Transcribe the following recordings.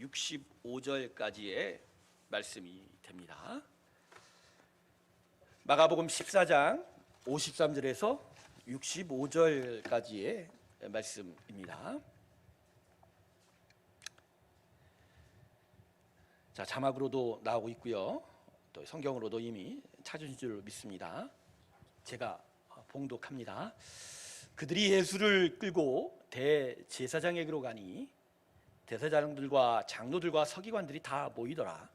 65절까지의 말씀이 됩니다. 마가복음 14장 53절에서 65절까지의 말씀입니다. 자, 자막으로도 나오고 있고요. 또 성경으로도 이미 찾으신 줄 믿습니다. 제가 봉독합니다. 그들이 예수를 끌고 대제사장에게로 가니 대제사장들과 장로들과 서기관들이 다 모이더라.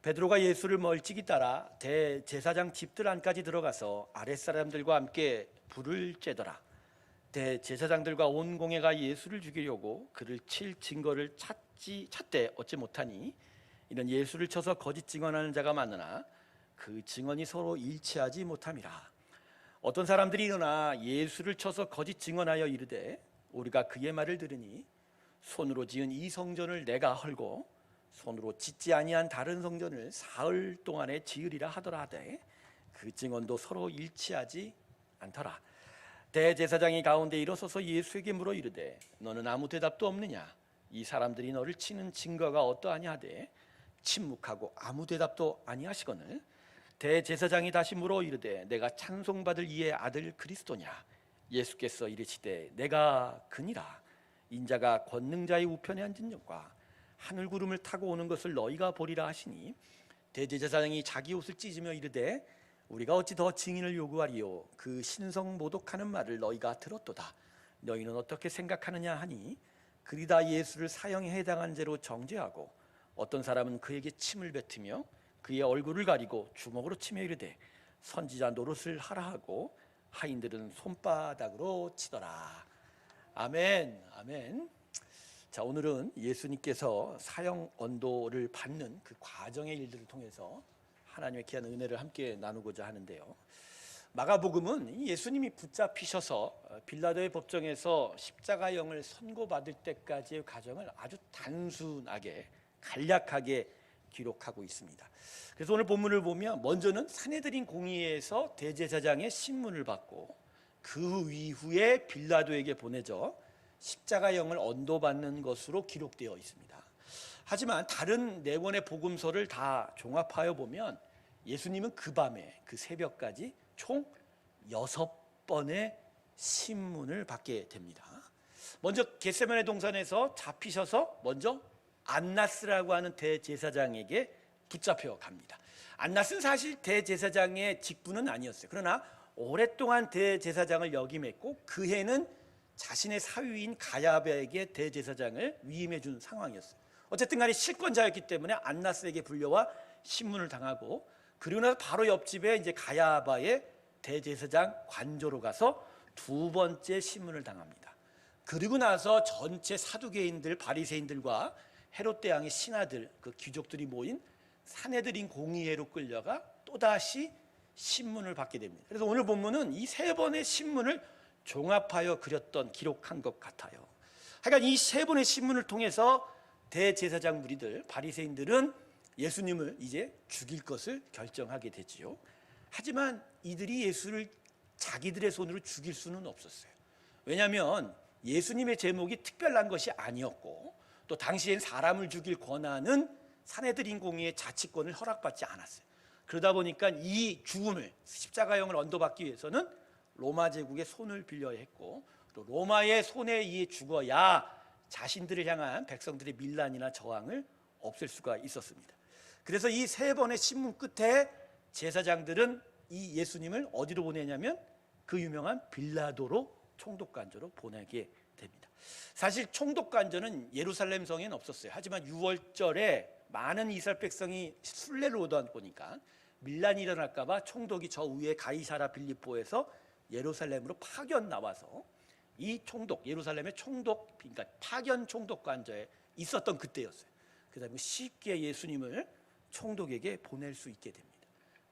베드로가 예수를 멀찍이 따라 대제사장 집들 안까지 들어가서 아랫사람들과 함께 불을 쬐더라. 대제사장들과 온 공회가 예수를 죽이려고 그를 칠 증거를 찾되 얻지 못하니 이는 예수를 쳐서 거짓 증언하는 자가 많으나 그 증언이 서로 일치하지 못함이라. 어떤 사람들이 일어나 예수를 쳐서 거짓 증언하여 이르되 우리가 그의 말을 들으니 손으로 지은 이 성전을 내가 헐고 손으로 짓지 아니한 다른 성전을 사흘 동안에 지으리라 하더라 하되 그 증언도 서로 일치하지 않더라. 대제사장이 가운데 일어서서 예수에게 물어 이르되 너는 아무 대답도 없느냐? 이 사람들이 너를 치는 증거가 어떠하냐 하되 침묵하고 아무 대답도 아니하시거늘 대제사장이 다시 물어 이르되 내가 찬송받을 이의 아들 그리스도냐? 예수께서 이르시되 내가 그니라. 인자가 권능자의 우편에 앉은 것과 하늘 구름을 타고 오는 것을 너희가 보리라 하시니 대제사장이 자기 옷을 찢으며 이르되 우리가 어찌 더 증인을 요구하리요? 그 신성 모독하는 말을 너희가 들었도다. 너희는 어떻게 생각하느냐 하니 그리다 예수를 사형에 해당한 죄로 정죄하고 어떤 사람은 그에게 침을 뱉으며 그의 얼굴을 가리고 주먹으로 치며 이르되 선지자 노릇을 하라 하고 하인들은 손바닥으로 치더라. 아멘, 아멘. 자, 오늘은 예수님께서 사형 언도를 받는 그 과정의 일들을 통해서 하나님의 귀한 은혜를 함께 나누고자 하는데요. 마가복음은 예수님이 붙잡히셔서 빌라도의 법정에서 십자가형을 선고받을 때까지의 과정을 아주 단순하게 간략하게 기록하고 있습니다. 그래서 오늘 본문을 보면 먼저는 산헤드린 공의회에서 대제사장의 신문을 받고 그 이후에 빌라도에게 보내져 십자가형을 언도받는 것으로 기록되어 있습니다. 하지만 다른 네 권의 복음서를 다 종합하여 보면 예수님은 그 밤에 그 새벽까지 총 6번의 신문을 받게 됩니다. 먼저 겟세마네 동산에서 잡히셔서 먼저 안나스라고 하는 대제사장에게 붙잡혀 갑니다. 안나스는 사실 대제사장의 직분은 아니었어요. 그러나 오랫동안 대제사장을 역임했고 그 해는 자신의 사위인 가야바에게 대제사장을 위임해 준 상황이었어요. 어쨌든 간에 실권자였기 때문에 안나스에게 불려와 신문을 당하고 그리고 나서 바로 옆집에 이제 가야바의 대제사장 관저로 가서 두 번째 신문을 당합니다. 그리고 나서 전체 사두개인들, 바리새인들과 헤롯 대왕의 신하들, 그 귀족들이 모인 산헤드린 공의회로 끌려가 또다시 신문을 받게 됩니다. 그래서 오늘 본문은 이 세 번의 신문을 종합하여 기록한 것 같아요. 하여간 이 세 번의 신문을 통해서 대제사장 무리들, 바리새인들은 예수님을 이제 죽일 것을 결정하게 되지요. 하지만 이들이 예수를 자기들의 손으로 죽일 수는 없었어요. 왜냐하면 예수님의 제목이 특별한 것이 아니었고 또 당시엔 사람을 죽일 권한은 산헤드린 공의의 자치권을 허락받지 않았어요. 그러다 보니까 이 죽음을, 십자가형을 언도받기 위해서는 로마 제국의 손을 빌려야 했고 또 로마의 손에 의해 죽어야 자신들을 향한 백성들의 밀란이나 저항을 없앨 수가 있었습니다. 그래서 이 세 번의 신문 끝에 제사장들은 이 예수님을 어디로 보내냐면 그 유명한 빌라도로 총독관저로 보내게 됩니다. 사실 총독관저는 예루살렘 성에는 없었어요. 하지만 6월절에 많은 이스라엘 백성이 순례를 오다 보니까 밀란이 일어날까 봐 총독이 저 위에 가이사라 빌립보에서 예루살렘으로 파견 나와서 이 총독, 예루살렘의 총독, 그러니까 파견 총독관저에 있었던 그때였어요. 그다음에 쉽게 예수님을 총독에게 보낼 수 있게 됩니다.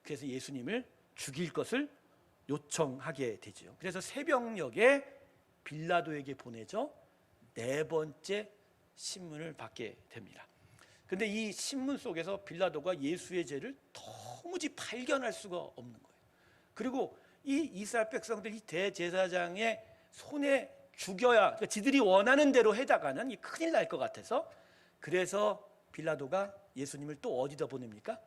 그래서 예수님을 죽일 것을 요청하게 되죠. 그래서 새벽녘에 빌라도에게 보내져 네 번째 신문을 받게 됩니다. 그런데 이 신문 속에서 빌라도가 예수의 죄를 도무지 발견할 수가 없는 거예요. 그리고 이 이스라엘 백성들이 대제사장의 손에 죽여야, 그러니까 지들이 원하는 대로 해다가는 큰일 날 것 같아서 그래서 빌라도가 예수님을 또 어디다 보냅니까?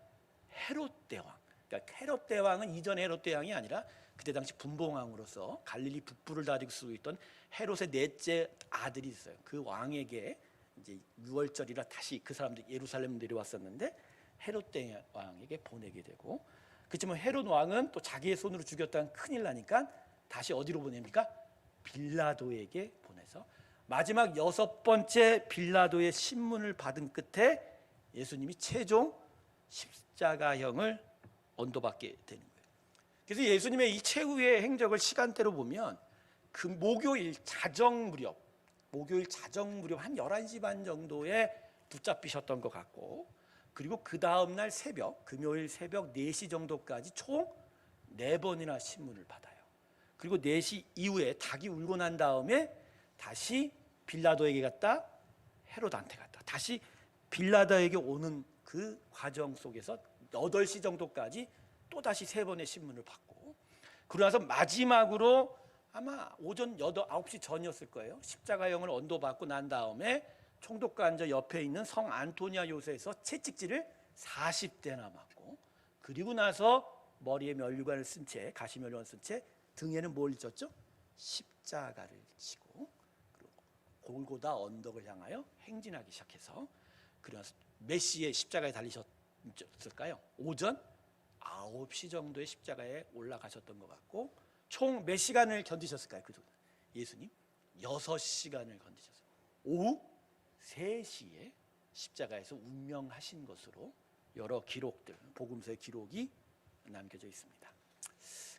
헤롯 대왕. 그러니까 헤롯 대왕은 이전 헤롯 대왕이 아니라 그때 당시 분봉왕으로서 갈릴리 북부를 다스리고 있던 헤롯의 넷째 아들이 있어요. 그 왕에게 이제 6월절이라 다시 그 사람들이 예루살렘 내려왔었는데 헤롯 대왕에게 보내게 되고, 그렇지만 헤롯 왕은 또 자기의 손으로 죽였다는 큰일 나니까 다시 어디로 보냅니까? 빌라도에게 보내서 마지막 6번째 빌라도의 신문을 받은 끝에 예수님이 최종 십자가형을 언도받게 되는 거예요. 그래서 예수님의 이 최후의 행적을 시간대로 보면 그 목요일 자정 무렵 한 11시 반 정도에 붙잡히셨던 것 같고, 그리고 그 다음 날 새벽, 금요일 새벽 4시 정도까지 총 4번이나 신문을 받아요. 그리고 4시 이후에 닭이 울고 난 다음에 다시 빌라도에게 갔다 헤롯한테 갔다 다시 빌라도에게 오는 그 과정 속에서 8시 정도까지 또 다시 3번의 신문을 받고, 그러고 나서 마지막으로 아마 오전 9시 전이었을 거예요. 십자가형을 언도받고 난 다음에 총독관저 옆에 있는 성 안토니아 요새에서 채찍질을 40대나 맞고, 그리고 나서 머리에 면류관을 쓴 채, 가시면류관을 쓴 채 등에는 뭘 졌죠? 십자가를 지고, 그리고 골고다 언덕을 향하여 행진하기 시작해서, 그래서 몇 시에 십자가에 달리셨을까요? 오전 9시 정도에 십자가에 올라가셨던 것 같고, 총 몇 시간을 견디셨을까요? 예수님 6시간을 견디셨어요. 오후 3시에 십자가에서 운명하신 것으로 여러 기록들, 복음서의 기록이 남겨져 있습니다.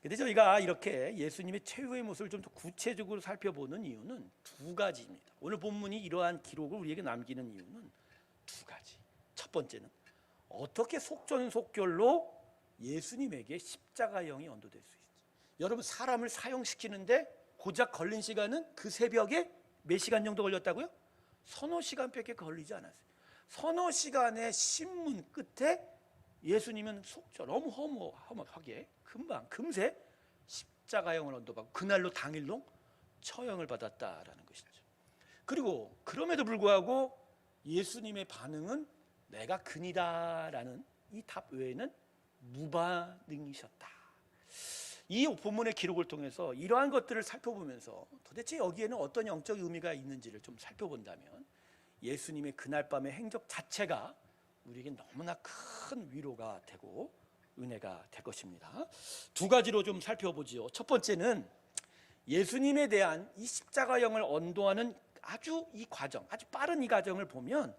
그런데 저희가 이렇게 예수님의 최후의 모습을 좀 더 구체적으로 살펴보는 이유는 2가지입니다. 오늘 본문이 이러한 기록을 우리에게 남기는 이유는 2가지. 첫 번째는 어떻게 속전속결로 예수님에게 십자가형이 언도될 수 있지. 여러분, 사람을 사형시키는데 고작 걸린 시간은 그 새벽에 몇 시간 정도 걸렸다고요? 서너 시간밖에 걸리지 않았어요. 서너 시간의 신문 끝에 예수님은 너무 허무하게 금세 십자가형을 언도받고 그날로 당일로 처형을 받았다라는 것이죠. 그리고 그럼에도 불구하고 예수님의 반응은 내가 근이다라는 이 답 외에는 무반응이셨다. 이 본문의 기록을 통해서 이러한 것들을 살펴보면서 도대체 여기에는 어떤 영적 의미가 있는지를 좀 살펴본다면 예수님의 그날 밤의 행적 자체가 우리에게 너무나 큰 위로가 되고 은혜가 될 것입니다. 2가지로 좀 살펴보지요. 첫 번째는 예수님에 대한 이 십자가형을 언도하는 아주 빠른 이 과정을 보면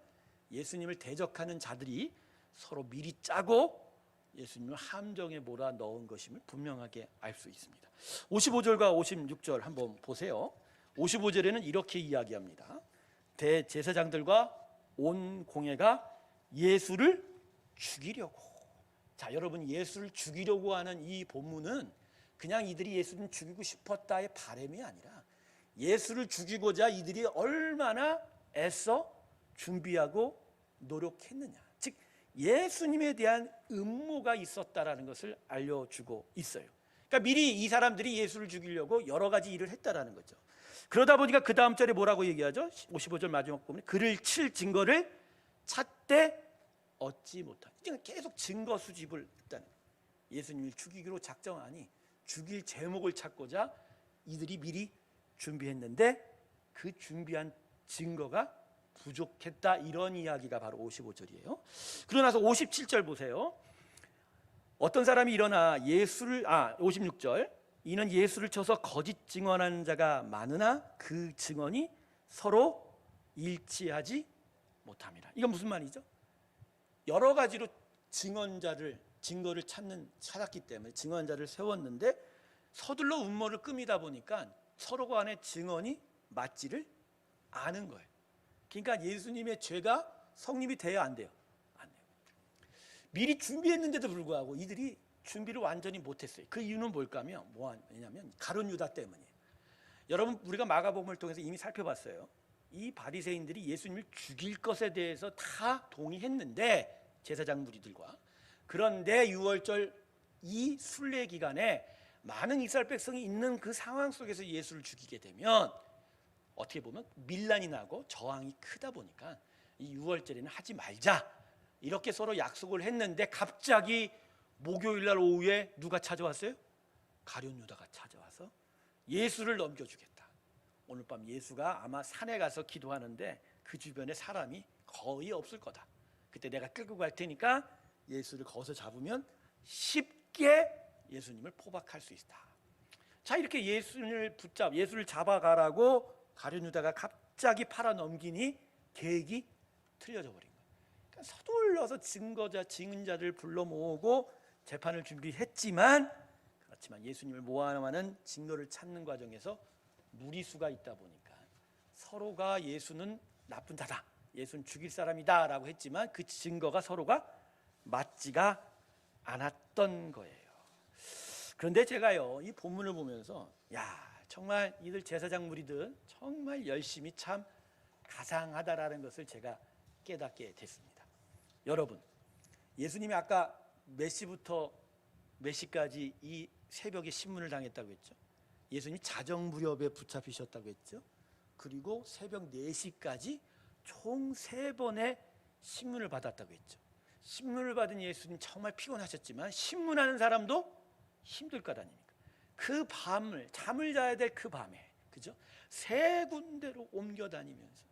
예수님을 대적하는 자들이 서로 미리 짜고 예수님을 함정에 몰아 넣은 것임을 분명하게 알 수 있습니다. 55절과 56절 한번 보세요. 55절에는 이렇게 이야기합니다. 대제사장들과 온 공회가 예수를 죽이려고. 자, 여러분, 예수를 죽이려고 하는 이 본문은 그냥 이들이 예수를 죽이고 싶었다의 바람이 아니라 예수를 죽이고자 이들이 얼마나 애써 준비하고 노력했느냐, 즉 예수님에 대한 음모가 있었다라는 것을 알려주고 있어요. 그러니까 미리 이 사람들이 예수를 죽이려고 여러 가지 일을 했다라는 거죠. 그러다 보니까 그 다음 절에 뭐라고 얘기하죠? 55절 마지막 보면 그를 칠 증거를 찾되 얻지 못한. 그러니까 계속 증거 수집을 했다는 거예요. 예수님을 죽이기로 작정하니 죽일 제목을 찾고자 이들이 미리 준비했는데 그 준비한 증거가 부족했다, 이런 이야기가 바로 55절이에요. 그러고 나서 57절 보세요. 어떤 사람이 일어나 56절, 이는 예수를 쳐서 거짓 증언하는 자가 많으나 그 증언이 서로 일치하지 못함이라. 이건 무슨 말이죠? 여러 가지로 증거를 찾았기 때문에 증언자를 세웠는데 서둘러 음모를 꾸미다 보니까 서로 간의 증언이 맞지를 않은 거예요. 그러니까 예수님의 죄가 성립이 돼야 안 돼요? 안 돼요. 미리 준비했는데도 불구하고 이들이 준비를 완전히 못했어요. 그 이유는 뭘까 하면 왜냐하면 가룟 유다 때문이에요. 여러분, 우리가 마가복음을 통해서 이미 살펴봤어요. 이 바리새인들이 예수님을 죽일 것에 대해서 다 동의했는데, 제사장 무리들과, 그런데 6월절 이 순례 기간에 많은 이스라엘 백성이 있는 그 상황 속에서 예수를 죽이게 되면 어떻게 보면 밀란이 나고 저항이 크다 보니까 이 유월절에는 하지 말자 이렇게 서로 약속을 했는데 갑자기 목요일 날 오후에 누가 찾아왔어요? 가룟 유다가 찾아와서 예수를 넘겨주겠다. 오늘 밤 예수가 아마 산에 가서 기도하는데 그 주변에 사람이 거의 없을 거다. 그때 내가 끌고 갈 테니까 예수를 거기서 잡으면 쉽게 예수님을 포박할 수 있다. 자, 이렇게 예수를 잡아가라고 가룟 유다가 갑자기 팔아 넘기니 계획이 틀려져 버린 거예요. 그러니까 서둘러서 증인자들을 불러 모으고 재판을 준비했지만, 그렇지만 예수님을 모함하는 증거를 찾는 과정에서 무리수가 있다 보니까 서로가 예수는 나쁜 자다, 예수는 죽일 사람이다 라고 했지만 그 증거가 서로가 맞지가 않았던 거예요. 그런데 제가요, 이 본문을 보면서 정말 이들 제사장 무리들 정말 열심히 참 가상하다라는 것을 제가 깨닫게 됐습니다. 여러분, 예수님이 아까 몇 시부터 몇 시까지 이 새벽에 신문을 당했다고 했죠? 예수님이 자정 무렵에 붙잡히셨다고 했죠? 그리고 새벽 4시까지 총 3번의 신문을 받았다고 했죠. 신문을 받은 예수님 정말 피곤하셨지만 신문하는 사람도 힘들 것 아닙니까? 그 밤을, 잠을 자야 될 그 밤에, 그죠? 3군데로 옮겨 다니면서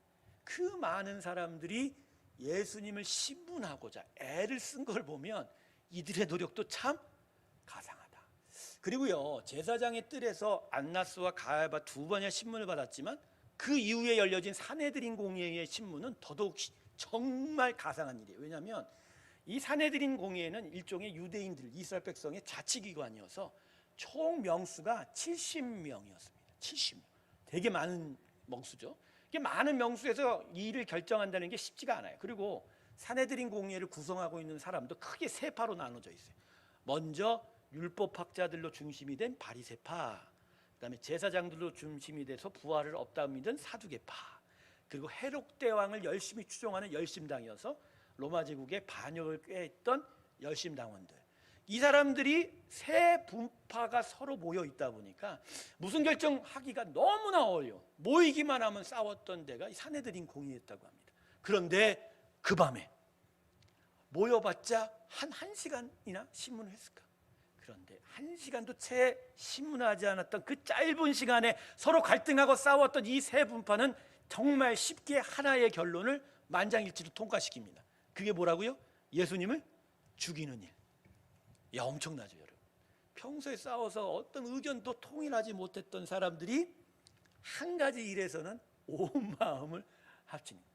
그 많은 사람들이 예수님을 신문하고자 애를 쓴 걸 보면 이들의 노력도 참 가상하다. 그리고요, 제사장의 뜰에서 안나스와 가야바 2번의 신문을 받았지만 그 이후에 열려진 사내들인 공회의 신문은 더더욱 정말 가상한 일이에요. 왜냐하면 이 사내들인 공회는 일종의 유대인들, 이스라엘 백성의 자치기관이어서 총 명수가 70명이었습니다. 70명. 되게 많은 명수죠. 이게 많은 명수에서 이 일을 결정한다는 게 쉽지가 않아요. 그리고 사내들인 공회를 구성하고 있는 사람도 크게 3파로 나눠져 있어요. 먼저 율법학자들로 중심이 된 바리새파, 그다음에 제사장들로 중심이 돼서 부활을 없다 믿은 사두개파, 그리고 헤롯 대왕을 열심히 추종하는 열심당이어서 로마 제국의 반역을 꾀했던 열심당원들. 이 사람들이 3분파가 서로 모여 있다 보니까 무슨 결정하기가 너무나 어려워. 모이기만 하면 싸웠던 데가 이 사내들인 공의였다고 합니다. 그런데 그 밤에 모여봤자 한 1시간이나 신문을 했을까? 그런데 1시간도 채 신문하지 않았던 그 짧은 시간에 서로 갈등하고 싸웠던 이 3분파는 정말 쉽게 하나의 결론을 만장일치로 통과시킵니다. 그게 뭐라고요? 예수님을 죽이는 일. 엄청나죠, 여러분. 평소에 싸워서 어떤 의견도 통일하지 못했던 사람들이 한 가지 일에서는 온 마음을 합칩니다.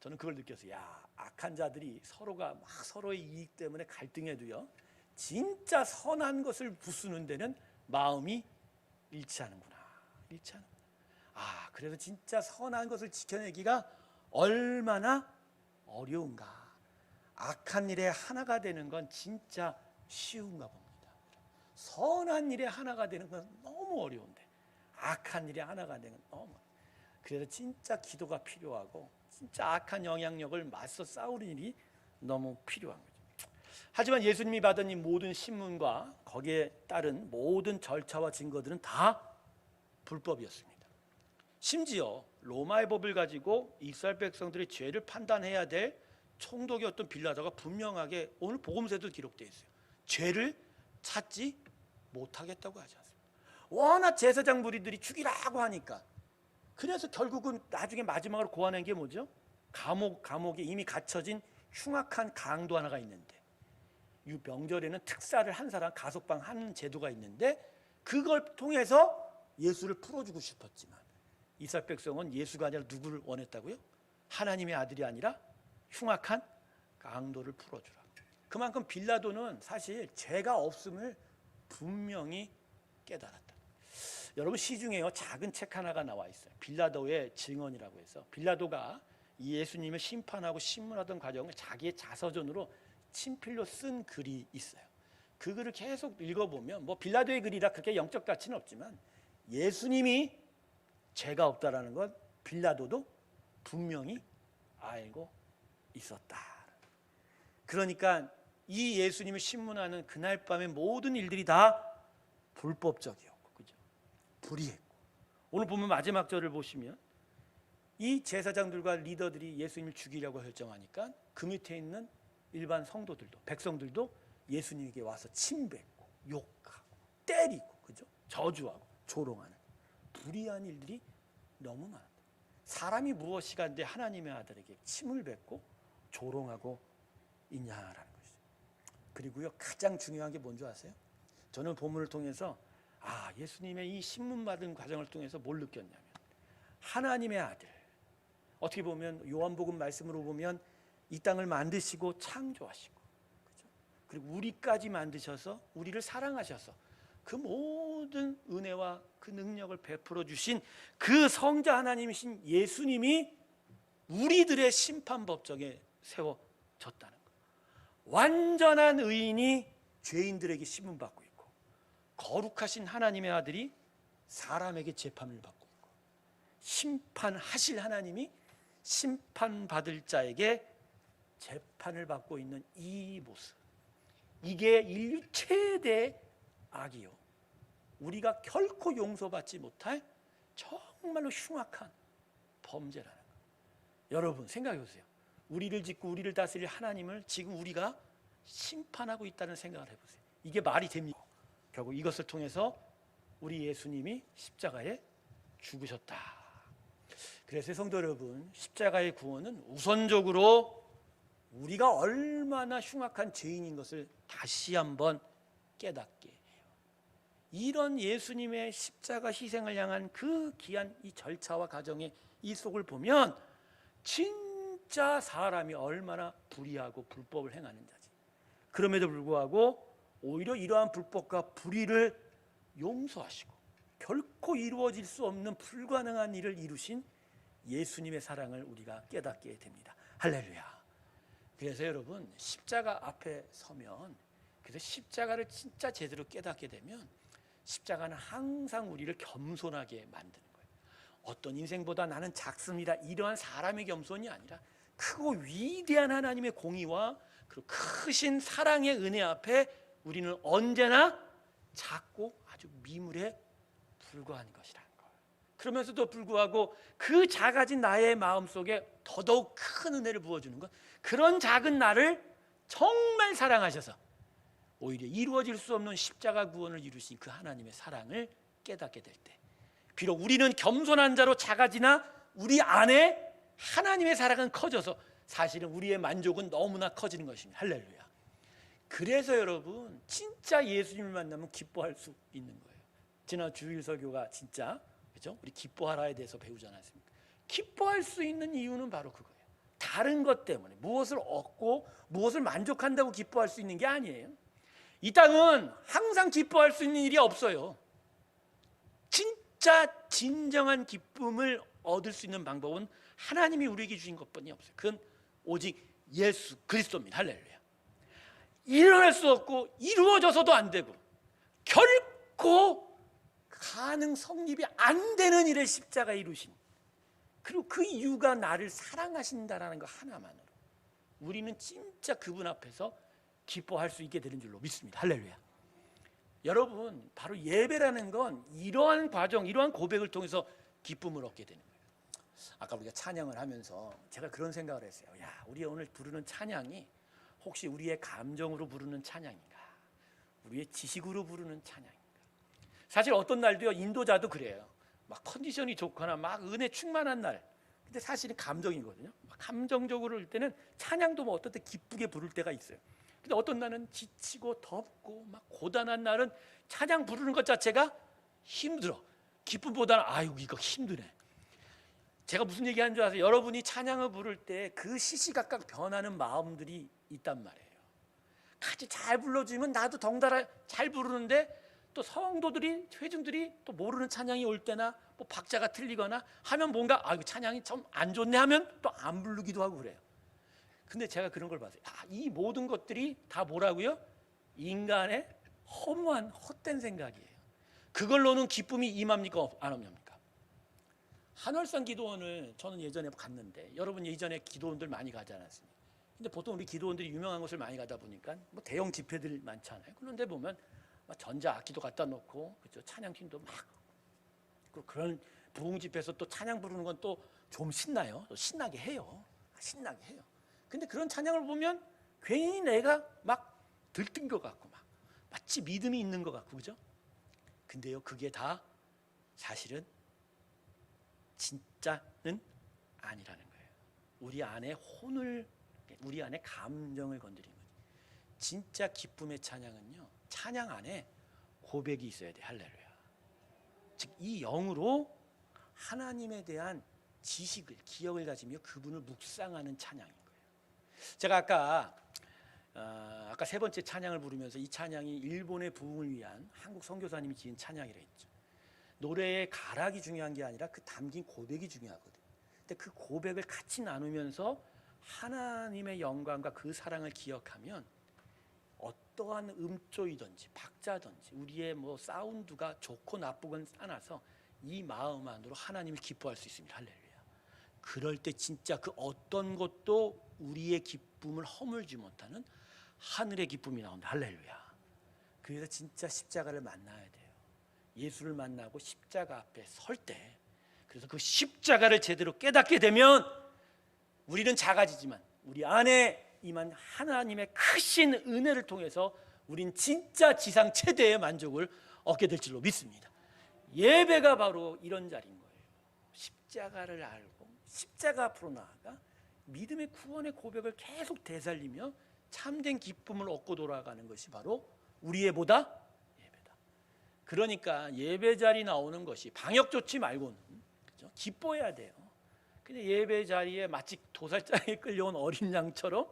저는 그걸 느꼈어요. 악한 자들이 서로가 막 서로의 이익 때문에 갈등해도요, 진짜 선한 것을 부수는 데는 마음이 일치하는구나. 그래서 진짜 선한 것을 지켜내기가 얼마나 어려운가. 악한 일에 하나가 되는 건 진짜 쉬운가 봅니다. 선한 일에 하나가 되는 건 너무 어려운데 악한 일에 하나가 되는 건 너무. 그래서 진짜 기도가 필요하고 진짜 악한 영향력을 맞서 싸우는 일이 너무 필요한 거죠. 하지만 예수님이 받은 이 모든 신문과 거기에 따른 모든 절차와 증거들은 다 불법이었습니다. 심지어 로마의 법을 가지고 이스라엘 백성들의 죄를 판단해야 될 총독이었던 빌라도가 분명하게 오늘 복음서에도 기록되어 있어요. 죄를 찾지 못하겠다고 하지 않습니까? 워낙 제사장 무리들이 죽이라고 하니까. 그래서 결국은 나중에 마지막으로 고안한 게 뭐죠? 감옥에 이미 갇혀진 흉악한 강도 하나가 있는데, 이 명절에는 특사를 한 사람 가석방 하는 제도가 있는데 그걸 통해서 예수를 풀어주고 싶었지만 이스라엘 백성은 예수가 아니라 누구를 원했다고요? 하나님의 아들이 아니라 흉악한 강도를 풀어주라. 그만큼 빌라도는 사실 죄가 없음을 분명히 깨달았다. 여러분, 시중에요 작은 책 하나가 나와 있어요. 빌라도의 증언이라고 해서 빌라도가 예수님을 심판하고 신문하던 과정을 자기의 자서전으로 친필로 쓴 글이 있어요. 그 글을 계속 읽어보면 빌라도의 글이라 그렇게 영적 가치는 없지만 예수님이 죄가 없다라는 건 빌라도도 분명히 알고 있었다. 그러니까 이 예수님을 신문하는 그날 밤의 모든 일들이 다 불법적이었고, 그죠? 불의했고. 오늘 보면 마지막 절을 보시면 이 제사장들과 리더들이 예수님을 죽이려고 결정하니까 그 밑에 있는 일반 성도들도, 백성들도 예수님에게 와서 침뱉고 욕하고 때리고, 그죠? 저주하고 조롱하는 불의한 일들이 너무 많아요. 사람이 무엇이간데 하나님의 아들에게 침을 뱉고 조롱하고 있냐라는 것이죠. 그리고요, 가장 중요한 게 뭔지 아세요? 저는 본문을 통해서 예수님의 이 신문 받은 과정을 통해서 뭘 느꼈냐면, 하나님의 아들, 어떻게 보면 요한복음 말씀으로 보면 이 땅을 만드시고 창조하시고, 그렇죠? 그리고 우리까지 만드셔서 우리를 사랑하셔서 그 모든 은혜와 그 능력을 베풀어 주신 그 성자 하나님이신 예수님이 우리들의 심판 법정에 세워졌다는 것. 완전한 의인이 죄인들에게 신문받고 있고, 거룩하신 하나님의 아들이 사람에게 재판을 받고 있고, 심판하실 하나님이 심판받을 자에게 재판을 받고 있는 이 모습, 이게 인류 최대 악이요, 우리가 결코 용서받지 못할 정말로 흉악한 범죄라는 것. 여러분 생각해 보세요. 우리를 짓고 우리를 다스릴 하나님을 지금 우리가 심판하고 있다는 생각을 해보세요. 이게 말이 됩니까? 결국 이것을 통해서 우리 예수님이 십자가에 죽으셨다. 그래서 성도 여러분, 십자가의 구원은 우선적으로 우리가 얼마나 흉악한 죄인인 것을 다시 한번 깨닫게 해요. 이런 예수님의 십자가 희생을 향한 그 귀한 이 절차와 과정의 이 속을 보면 진짜 사람이 얼마나 불의하고 불법을 행하는 자지. 그럼에도 불구하고 오히려 이러한 불법과 불의를 용서하시고 결코 이루어질 수 없는 불가능한 일을 이루신 예수님의 사랑을 우리가 깨닫게 됩니다. 할렐루야. 그래서 여러분, 십자가 앞에 서면, 그래서 십자가를 진짜 제대로 깨닫게 되면 십자가는 항상 우리를 겸손하게 만드는 거예요. 어떤 인생보다 나는 작습니다, 이러한 사람의 겸손이 아니라 크고 위대한 하나님의 공의와 그리고 크신 사랑의 은혜 앞에 우리는 언제나 작고 아주 미물에 불과한 것이라는 거예요. 그러면서도 불구하고 그 작아진 나의 마음속에 더더욱 큰 은혜를 부어주는 것, 그런 작은 나를 정말 사랑하셔서 오히려 이루어질 수 없는 십자가 구원을 이루신 그 하나님의 사랑을 깨닫게 될 때, 비록 우리는 겸손한 자로 작아지나 우리 안에 하나님의 사랑은 커져서 사실은 우리의 만족은 너무나 커지는 것입니다. 할렐루야. 그래서 여러분, 진짜 예수님을 만나면 기뻐할 수 있는 거예요. 지난 주일 설교가 진짜, 그죠? 우리 기뻐하라에 대해서 배우지 않았습니까? 기뻐할 수 있는 이유는 바로 그거예요. 다른 것 때문에 무엇을 얻고 무엇을 만족한다고 기뻐할 수 있는 게 아니에요. 이 땅은 항상 기뻐할 수 있는 일이 없어요. 진짜 진정한 기쁨을 얻을 수 있는 방법은 하나님이 우리에게 주신 것뿐이 없어요. 그건 오직 예수 그리스도입니다. 할렐루야. 일어날 수 없고 이루어져서도 안 되고 결코 가능 성립이 안 되는 일을 십자가에 이루신, 그리고 그 이유가 나를 사랑하신다라는 것 하나만으로 우리는 진짜 그분 앞에서 기뻐할 수 있게 되는 줄로 믿습니다. 할렐루야. 여러분, 바로 예배라는 건 이러한 과정, 이러한 고백을 통해서 기쁨을 얻게 되는 거예요. 아까 우리가 찬양을 하면서 제가 그런 생각을 했어요. 우리 오늘 부르는 찬양이 혹시 우리의 감정으로 부르는 찬양인가, 우리의 지식으로 부르는 찬양인가. 사실 어떤 날도요, 인도자도 그래요. 막 컨디션이 좋거나 막 은혜 충만한 날, 근데 사실은 감정이거든요. 감정적으로 할 때는 찬양도 뭐 어떤 때 기쁘게 부를 때가 있어요. 근데 어떤 날은 지치고 덥고 막 고단한 날은 찬양 부르는 것 자체가 힘들어. 기쁨보다는 아유 이거 힘드네. 제가 무슨 얘기하는 줄 아세요? 여러분이 찬양을 부를 때 그 시시각각 변하는 마음들이 있단 말이에요. 같이 잘 불러주면 나도 덩달아 잘 부르는데, 또 성도들이, 회중들이 또 모르는 찬양이 올 때나 뭐 박자가 틀리거나 하면 뭔가 이거 찬양이 좀 안 좋네 하면 또 안 부르기도 하고 그래요. 근데 제가 그런 걸 봤어요. 이 모든 것들이 다 뭐라고요? 인간의 허무한 헛된 생각이에요. 그걸로는 기쁨이 임합니까? 안 옵니까? 한월산 기도원을 저는 예전에 갔는데, 여러분 예전에 기도원들 많이 가지 않았습니까? 근데 보통 우리 기도원들이 유명한 곳을 많이 가다 보니까 뭐 대형 집회들 많잖아요. 그런데 보면 전자 악기도 갖다 놓고, 그렇죠? 찬양팀도 막, 그런 부흥 집회에서 또 찬양 부르는 건 또 좀 신나요. 신나게 해요. 신나게 해요. 근데 그런 찬양을 보면 괜히 내가 막 들뜬 것 같고 막 마치 믿음이 있는 것 같고 그죠? 근데요 그게 다 사실은 진짜는 아니라는 거예요. 우리 안에 혼을, 우리 안에 감정을 건드리는 거죠. 진짜 기쁨의 찬양은요, 찬양 안에 고백이 있어야 돼. 할렐루야. 즉 이 영으로 하나님에 대한 지식을, 기억을 가지며 그분을 묵상하는 찬양인 거예요. 제가 아까 세 번째 찬양을 부르면서 이 찬양이 일본의 부흥을 위한 한국 선교사님이 지은 찬양이라 했죠. 노래의 가락이 중요한 게 아니라 그 담긴 고백이 중요하거든요. 근데 그 고백을 같이 나누면서 하나님의 영광과 그 사랑을 기억하면 어떠한 음조이든지 박자든지 우리의 뭐 사운드가 좋고 나쁘건 떠나서 이 마음 안으로 하나님을 기뻐할 수 있습니다. 할렐루야. 그럴 때 진짜 그 어떤 것도 우리의 기쁨을 허물지 못하는 하늘의 기쁨이 나온다. 할렐루야. 그래서 진짜 십자가를 만나야 돼요. 예수를 만나고 십자가 앞에 설 때, 그래서 그 십자가를 제대로 깨닫게 되면 우리는 작아지지만 우리 안에 임한 하나님의 크신 은혜를 통해서 우린 진짜 지상 최대의 만족을 얻게 될 줄로 믿습니다. 예배가 바로 이런 자리인 거예요. 십자가를 알고 십자가 앞으로 나아가 믿음의 구원의 고백을 계속 되살리며 참된 기쁨을 얻고 돌아가는 것이 바로 우리의 보다 예배다. 그러니까 예배 자리 나오는 것이 방역 조치 말고는, 그죠? 기뻐해야 돼요. 근데 예배 자리에 마치 도살장에 끌려온 어린 양처럼,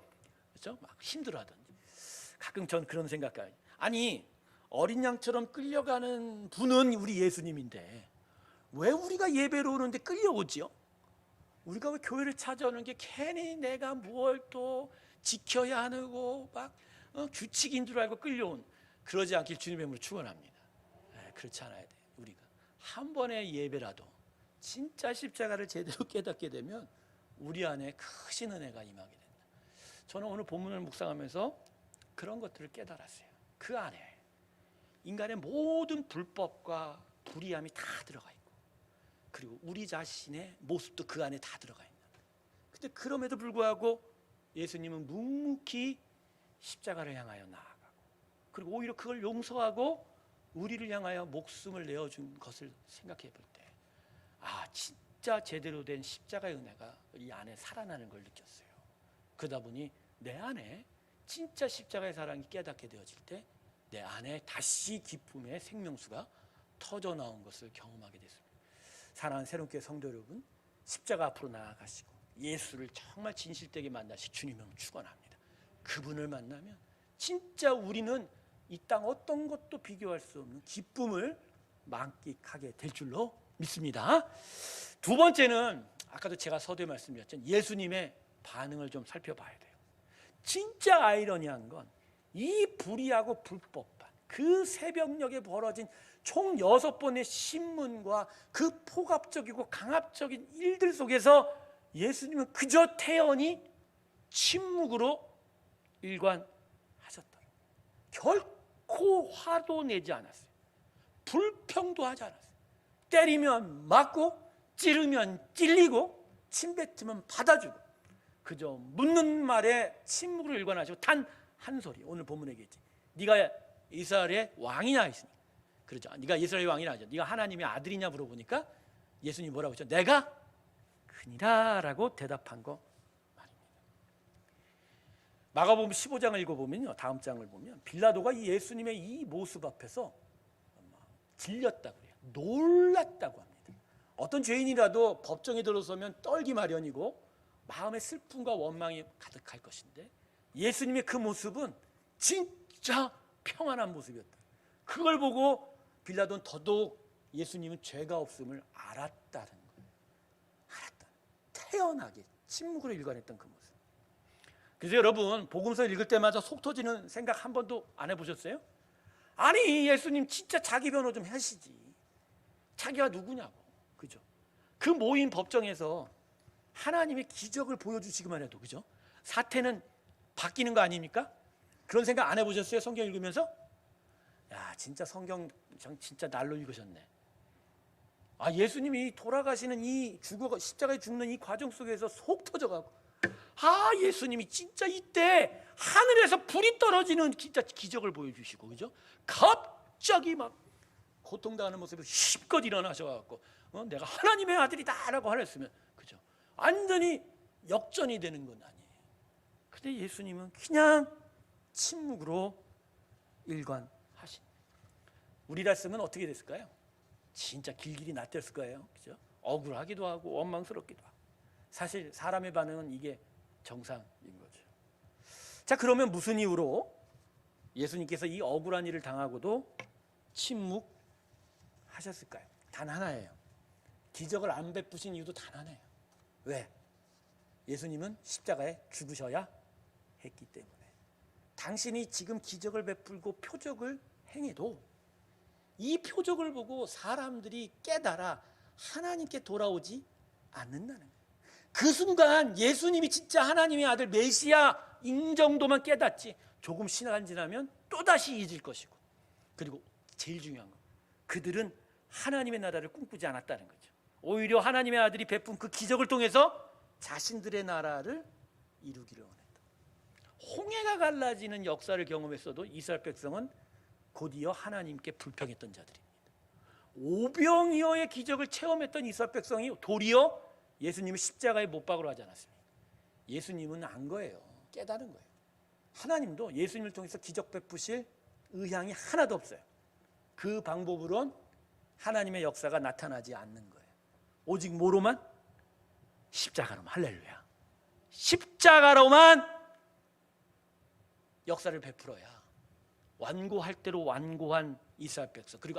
그죠? 막 힘들어하던지. 가끔 전 그런 생각해요. 아니 어린 양처럼 끌려가는 분은 우리 예수님인데 왜 우리가 예배로 오는데 끌려오지요? 우리가 왜 교회를 찾아오는 게 괜히 내가 무엇 또 지켜야 하고 막 규칙인 줄 알고 끌려온, 그러지 않길 주님의 이름으로 축원합니다. 그렇지 않아야 돼요. 우리가 한 번의 예배라도 진짜 십자가를 제대로 깨닫게 되면 우리 안에 크신 은혜가 임하게 된다. 저는 오늘 본문을 묵상하면서 그런 것들을 깨달았어요. 그 안에 인간의 모든 불법과 불의함이 다 들어가 있고, 그리고 우리 자신의 모습도 그 안에 다 들어가 있는. 근데 그럼에도 불구하고 예수님은 묵묵히 십자가를 향하여 나아가고, 그리고 오히려 그걸 용서하고 우리를 향하여 목숨을 내어준 것을 생각해 볼 때, 진짜 제대로 된 십자가의 은혜가 이 안에 살아나는 걸 느꼈어요. 그러다 보니 내 안에 진짜 십자가의 사랑이 깨닫게 되어질 때 내 안에 다시 기쁨의 생명수가 터져 나온 것을 경험하게 됐습니다. 사랑하는 새롭게 성도 여러분, 십자가 앞으로 나아가시고 예수를 정말 진실되게 만나시 주님을 축원합니다. 그분을 만나면 진짜 우리는 이 땅 어떤 것도 비교할 수 없는 기쁨을 만끽하게 될 줄로 믿습니다. 두 번째는 아까도 제가 서두에 말씀드렸죠. 예수님의 반응을 좀 살펴봐야 돼요. 진짜 아이러니한 건 이 불의하고 불법한 그 새벽녘에 벌어진 총 6번의 신문과 그 폭압적이고 강압적인 일들 속에서 예수님은 그저 태연히 침묵으로 일관하셨다. 결코 화도 내지 않았어요. 불평도 하지 않았어요. 때리면 맞고 찌르면 찔리고 침 뱉으면 받아주고, 그저 묻는 말에 침묵으로 일관하시고 단 한 소리. 오늘 본문에 얘기했지. 네가 이스라엘의 왕이냐 했으니, 그렇죠. 네가 이스라엘의 왕이냐 하죠. 네가 하나님의 아들이냐 물어보니까 예수님이 뭐라고 했죠? 내가 그니라라고 대답한 거 말입니다. 마가복음 15장을 읽어보면요, 다음 장을 보면 빌라도가 이 예수님의 이 모습 앞에서 질렸다고 해요. 놀랐다고 합니다. 어떤 죄인이라도 법정에 들어서면 떨기 마련이고 마음의 슬픔과 원망이 가득할 것인데, 예수님의 그 모습은 진짜 평안한 모습이었다. 그걸 보고 빌라도는 더더욱 예수님은 죄가 없음을 알았다는 거예요. 알았다. 태연하게 침묵으로 일관했던 그 모습. 그래서 여러분, 복음서 읽을 때마다 속 터지는 생각 한 번도 안 해보셨어요? 아니 예수님 진짜 자기 변호 좀 하시지. 자기가 누구냐고. 그죠? 그 모인 법정에서 하나님의 기적을 보여주시기만 해도, 그죠? 사태는 바뀌는 거 아닙니까? 그런 생각 안 해보셨어요? 성경 읽으면서? 야, 진짜 성경 진짜 날로 읽으셨네. 예수님이 돌아가시는 이 십자가에 죽는 이 과정 속에서 속 터져가고, 예수님이 진짜 이때 하늘에서 불이 떨어지는 진짜 기적을 보여주시고, 그죠? 갑자기 막 고통당하는 모습으로 힘껏 일어나셔갖고, 내가 하나님의 아들이다라고 하랬으면, 그죠? 완전히 역전이 되는 건 아니에요. 근데 예수님은 그냥 침묵으로 일관하신. 우리라으면 어떻게 됐을까요? 진짜 길길이 낯땠을 거예요. 그죠? 억울하기도 하고 원망스럽기도 하고. 사실 사람의 반응은 이게 정상인 거죠. 자, 그러면 무슨 이유로 예수님께서 이 억울한 일을 당하고도 침묵하셨을까요? 단 하나예요. 기적을 안 베푸신 이유도 단 하나예요. 왜? 예수님은 십자가에 죽으셔야 했기 때문에. 당신이 지금 기적을 베풀고 표적을 행해도 이 표적을 보고 사람들이 깨달아 하나님께 돌아오지 않는다는 거예요. 그 순간 예수님이 진짜 하나님의 아들 메시아인 정도만 깨닫지, 조금 시간 지나면 또다시 잊을 것이고, 그리고 제일 중요한 거, 그들은 하나님의 나라를 꿈꾸지 않았다는 거죠. 오히려 하나님의 아들이 베푼 그 기적을 통해서 자신들의 나라를 이루기를 원했다. 홍해가 갈라지는 역사를 경험했어도 이스라엘 백성은 곧이어 하나님께 불평했던 자들입니다. 오병이어의 기적을 체험했던 이스라엘 백성이 도리어 예수님을 십자가에 못 박으러 하지 않았습니까? 예수님은 안 거예요. 깨달은 거예요. 하나님도 예수님을 통해서 기적 베푸실 의향이 하나도 없어요. 그 방법으론 하나님의 역사가 나타나지 않는 거예요. 오직 뭐로만? 십자가로만. 할렐루야. 십자가로만 역사를 베풀어야 완고할 대로 완고한 이스라엘 백성, 그리고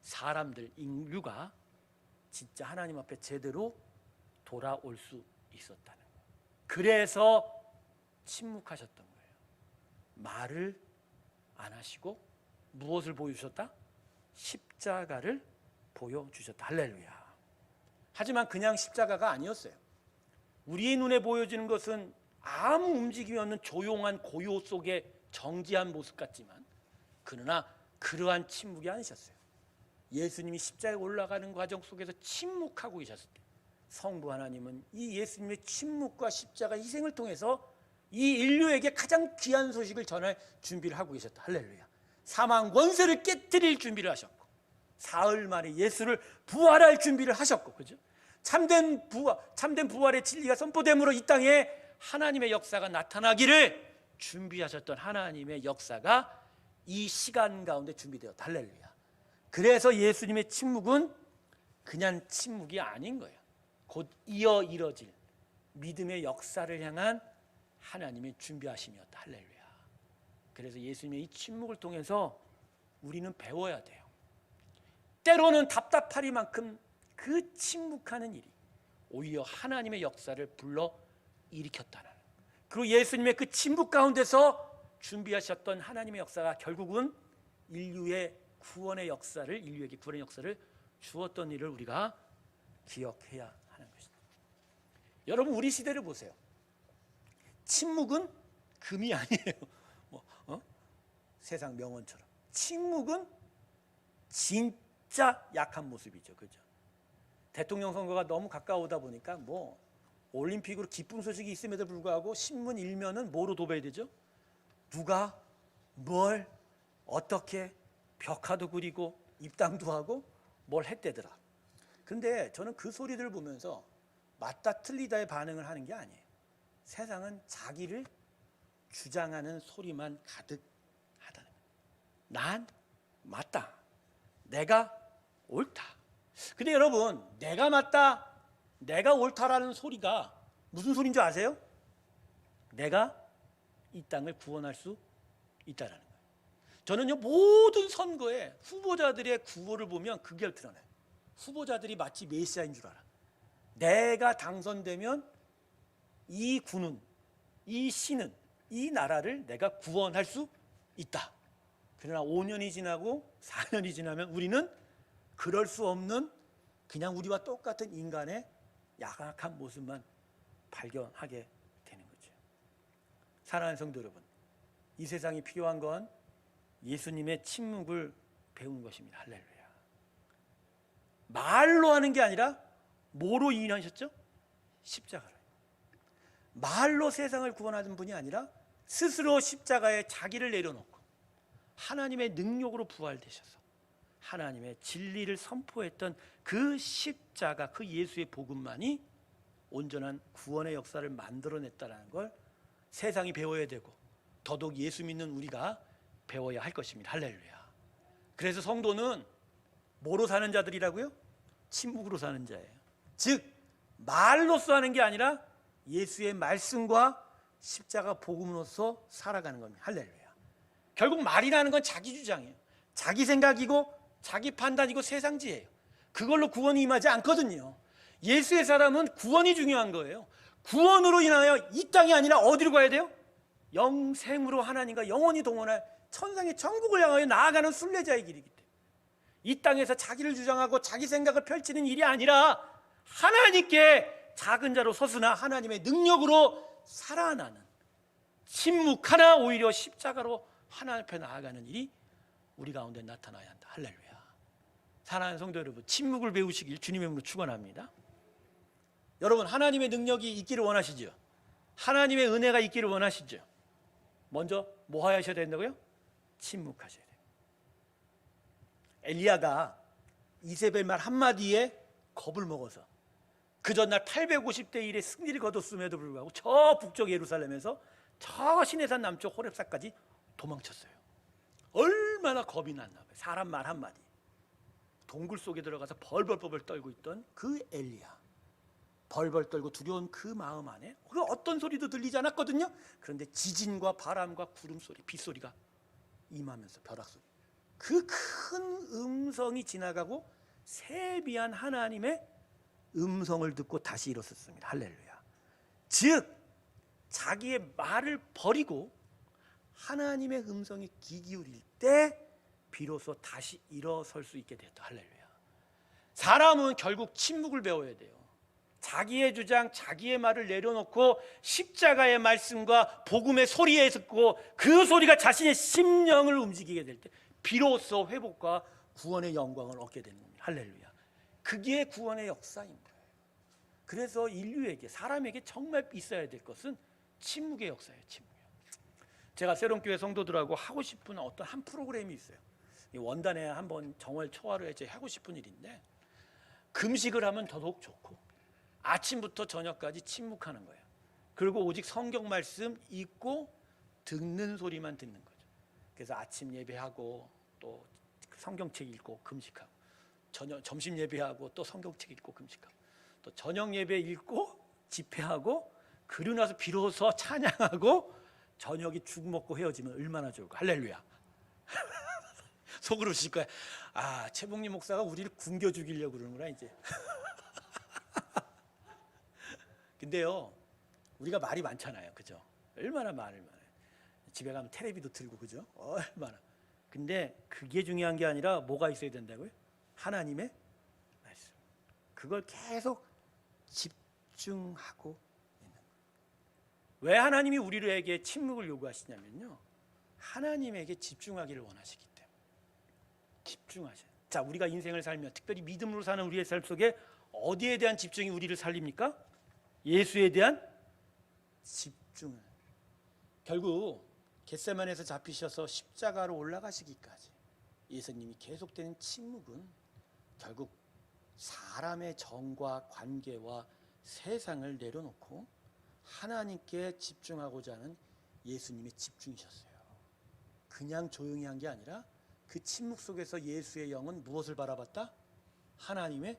사람들, 인류가 진짜 하나님 앞에 제대로 돌아올 수 있었다는 거예요. 그래서 침묵하셨던 거예요. 말을 안 하시고 무엇을 보여주셨다? 십자가를 보여주셨다. 할렐루야. 하지만 그냥 십자가가 아니었어요. 우리의 눈에 보여지는 것은 아무 움직임이 없는 조용한 고요 속의 정지한 모습 같지만, 그러나 그러한 침묵이 아니셨어요. 예수님이 십자가에 올라가는 과정 속에서 침묵하고 계셨을 때, 성부 하나님은 이 예수님의 침묵과 십자가 희생을 통해서 이 인류에게 가장 귀한 소식을 전할 준비를 하고 계셨다. 할렐루야. 사망 권세를 깨뜨릴 준비를 하셨고, 사흘 만에 예수를 부활할 준비를 하셨고, 그죠? 참된 부활의 진리가 선포됨으로 이 땅에 하나님의 역사가 나타나기를 준비하셨던 하나님의 역사가 이 시간 가운데 준비되었다. 할렐루야. 그래서 예수님의 침묵은 그냥 침묵이 아닌 거예요. 곧 이어질 믿음의 역사를 향한 하나님의 준비하심이었다. 할렐루야. 그래서 예수님의 이 침묵을 통해서 우리는 배워야 돼요. 때로는 답답하리만큼 그 침묵하는 일이 오히려 하나님의 역사를 불러 일으켰다는, 그리고 예수님의 그 침묵 가운데서 준비하셨던 하나님의 역사가 결국은 인류에게 구원의 역사를 주었던 일을 우리가 기억해야 하는 것입니다. 여러분, 우리 시대를 보세요. 침묵은 금이 아니에요. 세상 명언처럼 침묵은 진짜 약한 모습이죠. 그죠? 대통령 선거가 너무 가까우다 보니까 올림픽으로 기쁜 소식이 있음에도 불구하고 신문 일면은 뭐로 도배되죠? 누가 뭘 어떻게 벽화도 그리고 입당도 하고 뭘 했대더라. 근데 저는 그 소리들을 보면서 맞다 틀리다의 반응을 하는 게 아니에요. 세상은 자기를 주장하는 소리만 가득하다는 거예요. 난 맞다, 내가 옳다. 근데 여러분, 내가 맞다, 내가 옳다라는 소리가 무슨 소리인 줄 아세요? 내가 이 땅을 구원할 수 있다라는 거예요. 저는요, 모든 선거에 후보자들의 구호를 보면 그게 드러나요. 후보자들이 마치 메시아인 줄 알아. 내가 당선되면 이 군은, 이 시는, 이 나라를 내가 구원할 수 있다. 그러나 5년이 지나고 4년이 지나면 우리는 그럴 수 없는, 그냥 우리와 똑같은 인간의 약한 모습만 발견하게 되는 거죠. 사랑하는 성도 여러분, 이 세상이 필요한 건 예수님의 침묵을 배우는 것입니다. 할렐루야. 말로 하는 게 아니라 뭐로 인하셨죠? 십자가로. 말로 세상을 구원하는 분이 아니라 스스로 십자가에 자기를 내려놓고 하나님의 능력으로 부활되셔서 하나님의 진리를 선포했던 그 십자가, 그 예수의 복음만이 온전한 구원의 역사를 만들어냈다는 걸 세상이 배워야 되고 더더욱 예수 믿는 우리가 배워야 할 것입니다. 할렐루야. 그래서 성도는 뭐로 사는 자들이라고요? 침묵으로 사는 자예요. 즉 말로써 하는 게 아니라 예수의 말씀과 십자가 복음으로서 살아가는 겁니다. 할렐루야. 결국 말이라는 건 자기 주장이에요. 자기 생각이고 자기 판단이고 세상지예요. 그걸로 구원이 임하지 않거든요. 예수의 사람은 구원이 중요한 거예요. 구원으로 인하여 이 땅이 아니라 어디로 가야 돼요? 영생으로 하나님과 영원히 동원할 천상의 천국을 향하여 나아가는 순례자의 길이기 때문에 이 땅에서 자기를 주장하고 자기 생각을 펼치는 일이 아니라 하나님께 작은 자로 서수나 하나님의 능력으로 살아나는, 침묵하나 오히려 십자가로 하나님 앞에 나아가는 일이 우리 가운데 나타나야 한다. 할렐루야. 사랑하는 성도 여러분, 침묵을 배우시길 주님의 이름으로 축원합니다. 여러분, 하나님의 능력이 있기를 원하시죠? 하나님의 은혜가 있기를 원하시죠? 먼저 뭐 하셔야 된다고요? 침묵하셔야 돼요. 엘리야가 이세벨 말 한마디에 겁을 먹어서 그 전날 850대 1의 승리를 거뒀음에도 불구하고 저 북쪽 예루살렘에서 저 시내산 남쪽 호렙산까지 도망쳤어요. 얼마나 겁이 났나 봐요. 사람 말 한마디. 동굴 속에 들어가서 벌벌 떨고 있던 그 엘리야, 벌벌 떨고 두려운 그 마음 안에 그 어떤 소리도 들리지 않았거든요. 그런데 지진과 바람과 구름 소리, 빗소리가 임하면서 벼락 소리, 그 큰 음성이 지나가고 세비한 하나님의 음성을 듣고 다시 일어섰습니다. 할렐루야. 즉 자기의 말을 버리고 하나님의 음성에 귀 기울일 때 비로소 다시 일어설 수 있게 됐다. 할렐루야. 사람은 결국 침묵을 배워야 돼요. 자기의 주장, 자기의 말을 내려놓고 십자가의 말씀과 복음의 소리에 듣고 그 소리가 자신의 심령을 움직이게 될 때 비로소 회복과 구원의 영광을 얻게 되는 겁니다. 할렐루야. 그게 구원의 역사인 거예요. 그래서 인류에게, 사람에게 정말 있어야 될 것은 침묵의 역사예요. 침묵. 제가 세론교회 성도들하고 하고 싶은 어떤 한 프로그램이 있어요. 원단에 한번 정월 초하루에 하고 싶은 일인데, 금식을 하면 더더욱 좋고 아침부터 저녁까지 침묵하는 거예요. 그리고 오직 성경 말씀 읽고 듣는 소리만 듣는 거죠. 그래서 아침 예배하고 또 성경책 읽고 금식하고, 점심 예배하고 또 성경책 읽고 금식하고, 또 저녁 예배 읽고 집회하고, 그러고 나서 비로소 찬양하고 저녁에 죽 먹고 헤어지면 얼마나 좋을까. 할렐루야. 속으로 으실 거야. 아, 최봉림 목사가 우리를 굶겨 죽이려고 그러는구나 이제. 근데요, 우리가 말이 많잖아요, 그죠? 얼마나 말을 많아요. 집에 가면 텔레비도 틀고, 그죠? 얼마나. 근데 그게 중요한 게 아니라 뭐가 있어야 된다고요? 하나님의 말씀. 그걸 계속 집중하고 있는 거예요. 왜 하나님이 우리에게 침묵을 요구하시냐면요, 하나님에게 집중하기를 원하시기 때문에. 집중하셔요. 자, 우리가 인생을 살며 특별히 믿음으로 사는 우리의 삶 속에 어디에 대한 집중이 우리를 살립니까? 예수에 대한 집중을. 결국 겟세마네에서 잡히셔서 십자가로 올라가시기까지 예수님이 계속되는 침묵은 결국 사람의 정과 관계와 세상을 내려놓고 하나님께 집중하고자 하는 예수님의 집중이셨어요. 그냥 조용히 한 게 아니라 그 침묵 속에서 예수의 영은 무엇을 바라봤다? 하나님의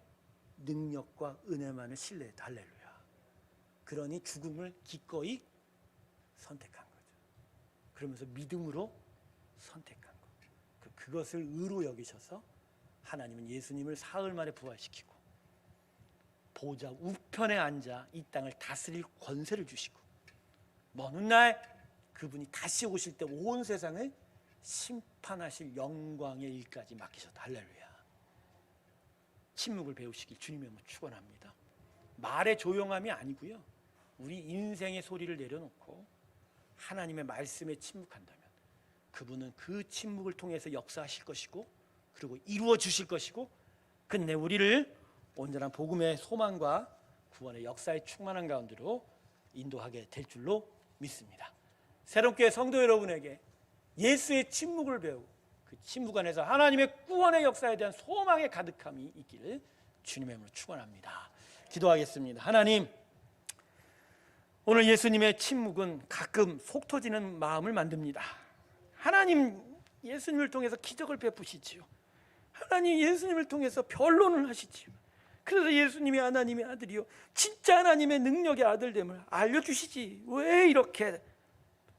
능력과 은혜만을 신뢰했다. 할렐루야. 그러니 죽음을 기꺼이 선택한 거죠. 그러면서 믿음으로 선택한 거죠. 그것을 의로 여기셔서 하나님은 예수님을 사흘 만에 부활시키고 보좌 우편에 앉아 이 땅을 다스릴 권세를 주시고 먼 훗날 그분이 다시 오실 때 온 세상을 심판하실 영광의 일까지 맡기셨다. 할렐루야. 침묵을 배우시길 주님의 이름으로 축원합니다. 말의 조용함이 아니고요, 우리 인생의 소리를 내려놓고 하나님의 말씀에 침묵한다면 그분은 그 침묵을 통해서 역사하실 것이고, 그리고 이루어 주실 것이고, 끝내 우리를 온전한 복음의 소망과 구원의 역사에 충만한 가운데로 인도하게 될 줄로 믿습니다. 새롭게 성도 여러분에게 예수의 침묵을 배우고 그 침묵 안에서 하나님의 구원의 역사에 대한 소망의 가득함이 있기를 주님의 이름으로 축원합니다. 기도하겠습니다. 하나님, 오늘 예수님의 침묵은 가끔 속 터지는 마음을 만듭니다. 하나님, 예수님을 통해서 기적을 베푸시지요. 하나님, 예수님을 통해서 변론을 하시지요. 그래서 예수님이 하나님의 아들이요, 진짜 하나님의 능력의 아들됨을 알려주시지 왜 이렇게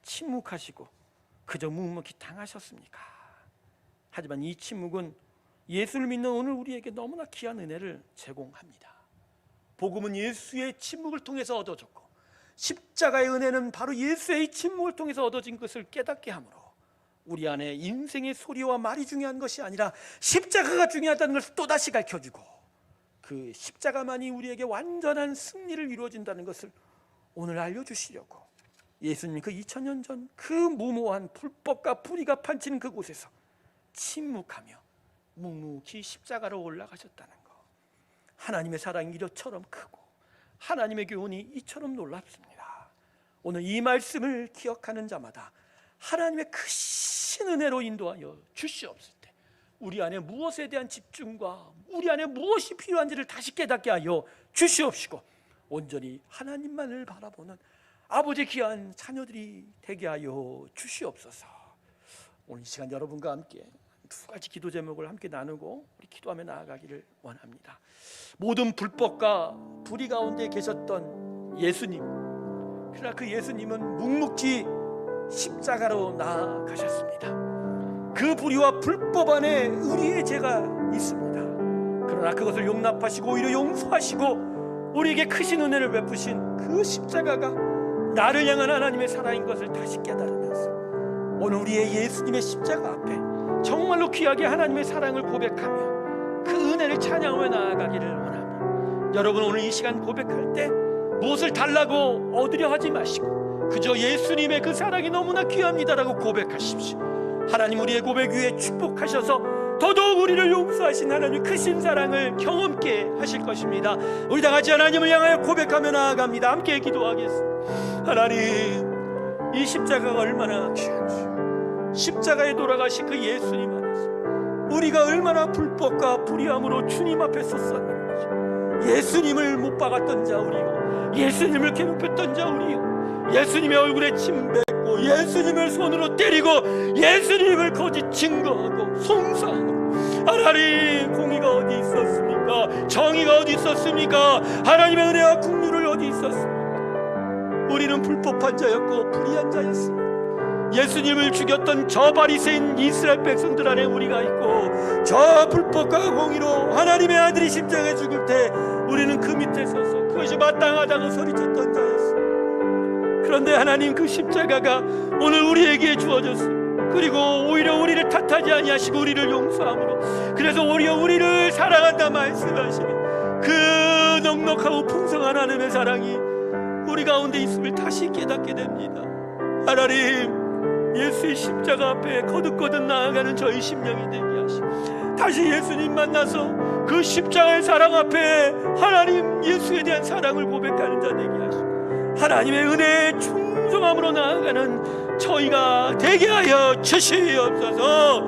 침묵하시고 그저 묵묵히 당하셨습니까? 하지만 이 침묵은 예수를 믿는 오늘 우리에게 너무나 귀한 은혜를 제공합니다. 복음은 예수의 침묵을 통해서 얻어졌고 십자가의 은혜는 바로 예수의 침묵을 통해서 얻어진 것을 깨닫게 하므로 우리 안에 인생의 소리와 말이 중요한 것이 아니라 십자가가 중요하다는 것을 또다시 가르쳐주고 그 십자가만이 우리에게 완전한 승리를 이루어진다는 것을 오늘 알려주시려고 예수님 그 2000년 전 그 무모한 불법과 불의가 판치는 그곳에서 침묵하며 묵묵히 십자가로 올라가셨다는 것, 하나님의 사랑이 이처럼 크고 하나님의 교훈이 이처럼 놀랍습니다. 오늘 이 말씀을 기억하는 자마다 하나님의 크신 은혜로 인도하여 주시옵소서. 우리 안에 무엇에 대한 집중과 우리 안에 무엇이 필요한지를 다시 깨닫게 하여 주시옵시고 온전히 하나님만을 바라보는 아버지 귀한 자녀들이 되게 하여 주시옵소서. 오늘 이 시간 여러분과 함께 두 가지 기도 제목을 함께 나누고 우리 기도하며 나아가기를 원합니다. 모든 불법과 불의 가운데 계셨던 예수님, 그러나 그 예수님은 묵묵히 십자가로 나아가셨습니다. 그 불의와 불법 안에 의리의 죄가 있습니다. 그러나 그것을 용납하시고 오히려 용서하시고 우리에게 크신 은혜를 베푸신 그 십자가가 나를 향한 하나님의 사랑인 것을 다시 깨달으면서 오늘 우리의 예수님의 십자가 앞에 정말로 귀하게 하나님의 사랑을 고백하며 그 은혜를 찬양하며 나아가기를 원합니다. 여러분, 오늘 이 시간 고백할 때 무엇을 달라고 얻으려 하지 마시고 그저 예수님의 그 사랑이 너무나 귀합니다라고 고백하십시오. 하나님 우리의 고백 위에 축복하셔서 더더욱 우리를 용서하신 하나님의 크신 사랑을 경험케 하실 것입니다. 우리 다 같이 하나님을 향하여 고백하며 나아갑니다. 함께 기도하겠습니다. 하나님, 이 십자가가 얼마나 귀한지, 십자가에 돌아가신 그 예수님 안에서 우리가 얼마나 불법과 불의함으로 주님 앞에 섰었는지, 예수님을 못 박았던 자 우리요, 예수님을 괴롭혔던 자 우리요, 예수님의 얼굴에 침 뱉고 예수님을 손으로 때리고 예수님을 거짓 증거하고 송사하고 하나님, 공의가 어디 있었습니까? 정의가 어디 있었습니까? 하나님의 은혜와 긍휼을 어디 있었습니까? 우리는 불법한 자였고 불의한 자였습니다. 예수님을 죽였던 저 바리새인 이스라엘 백성들 안에 우리가 있고 저 불법과 공의로 하나님의 아들이 십자가에 죽을 때 우리는 그 밑에 서서 그것이 마땅하다고 소리쳤던 자였습니다. 그런데 하나님, 그 십자가가 오늘 우리에게 주어졌습니다. 그리고 오히려 우리를 탓하지 아니하시고 우리를 용서함으로, 그래서 오히려 우리를 사랑한다 말씀하시니 그 넉넉하고 풍성한 하나님의 사랑이 우리 가운데 있음을 다시 깨닫게 됩니다. 하나님, 예수의 십자가 앞에 거듭거듭 나아가는 저희 심령이 되게 하시고 다시 예수님 만나서 그 십자가의 사랑 앞에 하나님 예수에 대한 사랑을 고백하는 자 되게 하시고 하나님의 은혜에 충성함으로 나아가는 저희가 되게 하여 주시옵소서.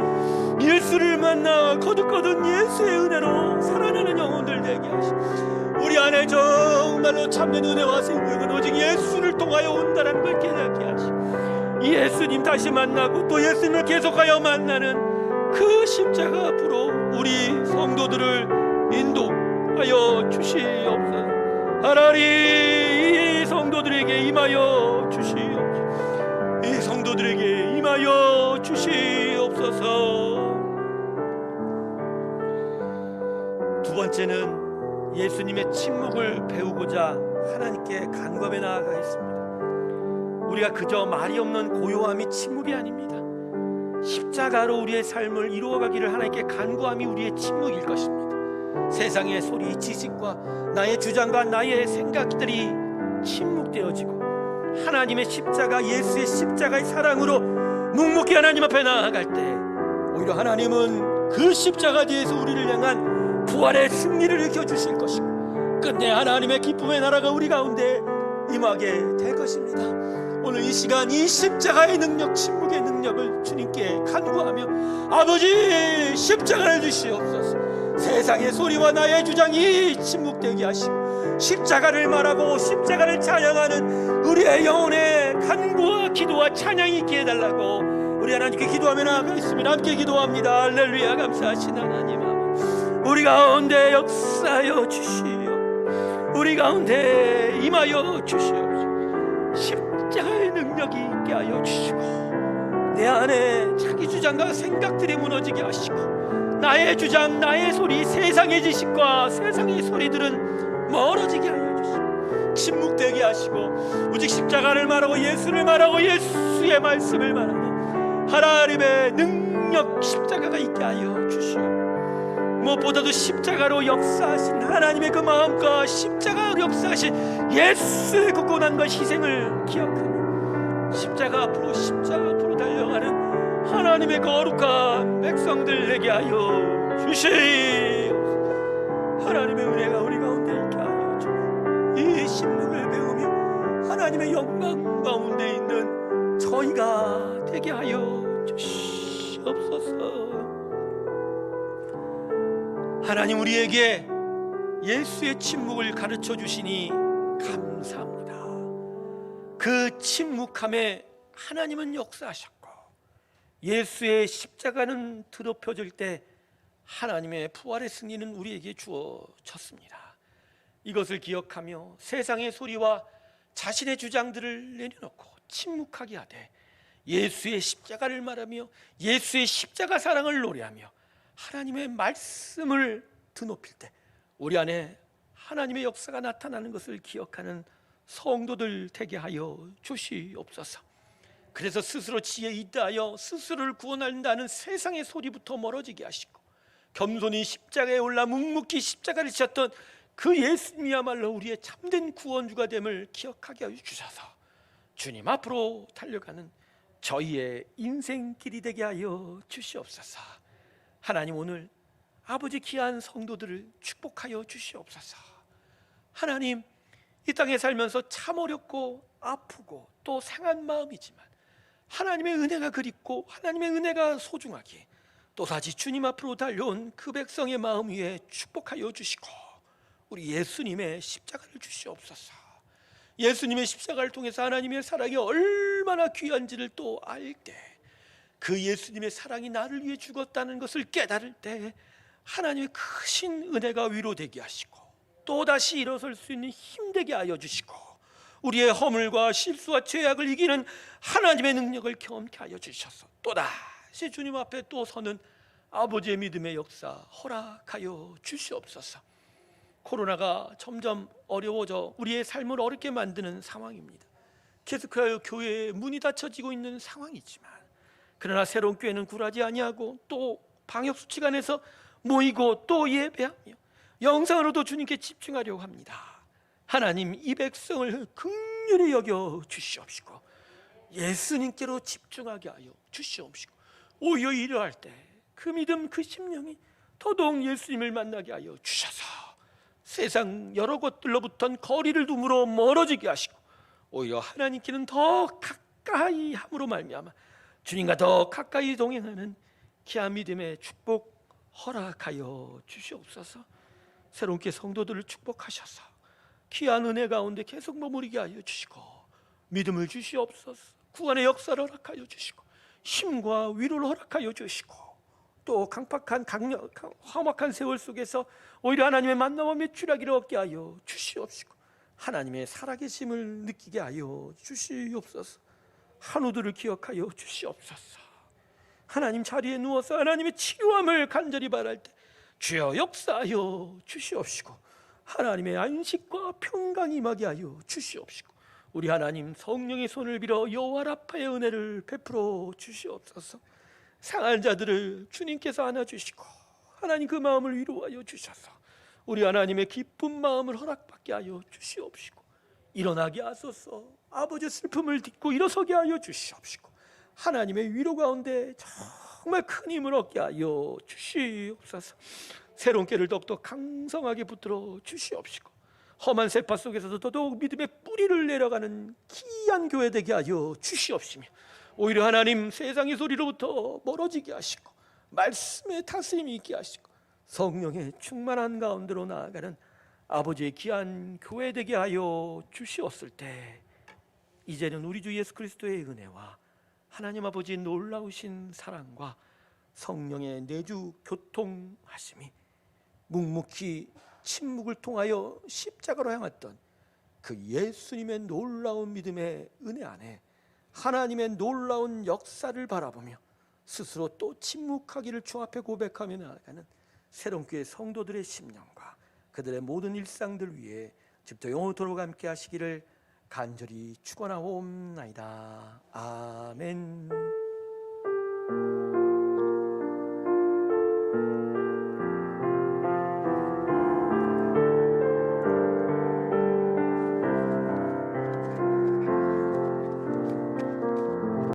예수를 만나 거듭거듭 예수의 은혜로 살아나는 영혼들 되게 하시고 우리 안에 정말로 참된 은혜와 생명은 오직 예수를 통하여 온다는 걸 깨닫게 하시고 예수님 다시 만나고 또 예수님을 계속하여 만나는 그 십자가 앞으로 우리 성도들을 인도하여 주시옵소서. 하나님, 이 성도들에게 임하여 주시옵소서. 이 성도들에게 임하여 주시옵소서. 두 번째는 예수님의 침묵을 배우고자 하나님께 간구하며 나아가겠습니다. 우리가 그저 말이 없는 고요함이 침묵이 아닙니다. 십자가로 우리의 삶을 이루어가기를 하나님께 간구함이 우리의 침묵일 것입니다. 세상의 소리, 지식과 나의 주장과 나의 생각들이 침묵되어지고 하나님의 십자가, 예수의 십자가의 사랑으로 묵묵히 하나님 앞에 나아갈 때 오히려 하나님은 그 십자가 뒤에서 우리를 향한 부활의 승리를 일으켜주실 것이고 끝내 하나님의 기쁨의 나라가 우리 가운데 임하게 될 것입니다. 오늘 이 시간 이 십자가의 능력, 침묵의 능력을 주님께 간구하며 아버지 십자가를 주시옵소서. 세상의 소리와 나의 주장이 침묵되게 하시고 십자가를 말하고 십자가를 찬양하는 우리의 영혼의 간구와 기도와 찬양이 있게 해달라고 우리 하나님께 기도하며 나아가겠습니다. 함께 기도합니다. 할렐루야. 감사하신 하나님 아버지, 우리 가운데 역사하여 주시오. 우리 가운데 임하여 주시옵소서. 십자가의 능력이 있게 하여 주시고 내 안에 자기 주장과 생각들이 무너지게 하시고 나의 주장, 나의 소리, 세상의 지식과 세상의 소리들은 멀어지게 하여 주시고 침묵되게 하시고 오직 십자가를 말하고 예수를 말하고 예수의 말씀을 말하고 하나님의 능력 십자가가 있게 하여 주시오. 무엇보다도 십자가로 역사하신 하나님의 그 마음과 십자가로 역사하신 예수의 그 고난과 희생을 기억하며 십자가 앞으로 달려가는 하나님의 거룩한 백성들 되게 하여 주시오. 하나님의 은혜가 우리 가운데 있게 하여 주시오. 이 신문을 배우며 하나님의 영광 가운데 있는 저희가 되게 하여 주시옵소서. 하나님, 우리에게 예수의 침묵을 가르쳐 주시니 감사합니다. 그 침묵함에 하나님은 역사하셨고 예수의 십자가는 드높여질 때 하나님의 부활의 승리는 우리에게 주어졌습니다. 이것을 기억하며 세상의 소리와 자신의 주장들을 내려놓고 침묵하게 하되 예수의 십자가를 말하며 예수의 십자가 사랑을 노래하며 하나님의 말씀을 드높일 때 우리 안에 하나님의 역사가 나타나는 것을 기억하는 성도들 되게 하여 주시옵소서. 그래서 스스로 지혜 있다 하여 스스로를 구원한다는 세상의 소리부터 멀어지게 하시고 겸손히 십자가에 올라 묵묵히 십자가를 지셨던 그 예수님이야말로 우리의 참된 구원주가 됨을 기억하게 하여 주셔서 주님 앞으로 달려가는 저희의 인생길이 되게 하여 주시옵소서. 하나님, 오늘 아버지 귀한 성도들을 축복하여 주시옵소서. 하나님, 이 땅에 살면서 참 어렵고 아프고 또 상한 마음이지만 하나님의 은혜가 그립고 하나님의 은혜가 소중하기에 또다시 주님 앞으로 달려온 그 백성의 마음 위에 축복하여 주시고 우리 예수님의 십자가를 주시옵소서. 예수님의 십자가를 통해서 하나님의 사랑이 얼마나 귀한지를 또 알 때 그 예수님의 사랑이 나를 위해 죽었다는 것을 깨달을 때 하나님의 크신 은혜가 위로되게 하시고 또다시 일어설 수 있는 힘되게 하여 주시고 우리의 허물과 실수와 죄악을 이기는 하나님의 능력을 경험케 하여 주셔서 또다시 주님 앞에 또 서는 아버지의 믿음의 역사 허락하여 주시옵소서. 코로나가 점점 어려워져 우리의 삶을 어렵게 만드는 상황입니다. 계속하여 교회의 문이 닫혀지고 있는 상황이지만 그러나 새로운 교회는 굴하지 아니하고 또 방역수칙 안에서 모이고 또 예배하며 영상으로도 주님께 집중하려고 합니다. 하나님, 이 백성을 긍휼히 여겨 주시옵시고 예수님께로 집중하게 하여 주시옵시고 오히려 일을 때 그 믿음, 그 심령이 더더욱 예수님을 만나게 하여 주셔서 세상 여러 것들로부터는 거리를 두므로 멀어지게 하시고 오히려 하나님께는 더 가까이 함으로 말미암아 주님과 더 가까이 동행하는 귀한 믿음의 축복 허락하여 주시옵소서. 새롭게 성도들을 축복하셔서 귀한 은혜 가운데 계속 머무르게 하여 주시고 믿음을 주시옵소서. 구원의 역사를 허락하여 주시고 힘과 위로를 허락하여 주시고 또 강팍한 험악한 세월 속에서 오히려 하나님의 만남과 매출하기를 얻게 하여 주시옵시고 하나님의 살아계심을 느끼게 하여 주시옵소서. 한우들을 기억하여 주시옵소서. 하나님 자리에 누워서 하나님의 치유함을 간절히 바랄 때 주여 역사하여 주시옵시고 하나님의 안식과 평강이 임하게 하여 주시옵시고 우리 하나님 성령의 손을 빌어 여호와 라파의 은혜를 베풀어 주시옵소서. 상한 자들을 주님께서 안아주시고 하나님 그 마음을 위로하여 주셔서 우리 하나님의 기쁜 마음을 허락받게 하여 주시옵시고 일어나게 하소서. 아버지의 슬픔을 딛고 일어서게 하여 주시옵시고 하나님의 위로 가운데 정말 큰 힘을 얻게 하여 주시옵소서. 새로운 깨를 더욱더 강성하게 붙들어 주시옵시고 험한 세파 속에서도 더더욱 믿음의 뿌리를 내려가는 귀한 교회 되게 하여 주시옵시며 오히려 하나님 세상의 소리로부터 멀어지게 하시고 말씀의 다스림이 있게 하시고 성령의 충만한 가운데로 나아가는 아버지의 귀한 교회 되게 하여 주시었을 때 이제는 우리 주 예수 그리스도의 은혜와 하나님 아버지의 놀라우신 사랑과 성령의 내주 교통하심이 묵묵히 침묵을 통하여 십자가로 향했던 그 예수님의 놀라운 믿음의 은혜 안에 하나님의 놀라운 역사를 바라보며 스스로 또 침묵하기를 주 앞에 고백하며 나아가는 새로운 교회 성도들의 심령과 그들의 모든 일상들 위해 지금부터 영원토록 함께 하시기를 간절히 축원하옵나이다. 아멘.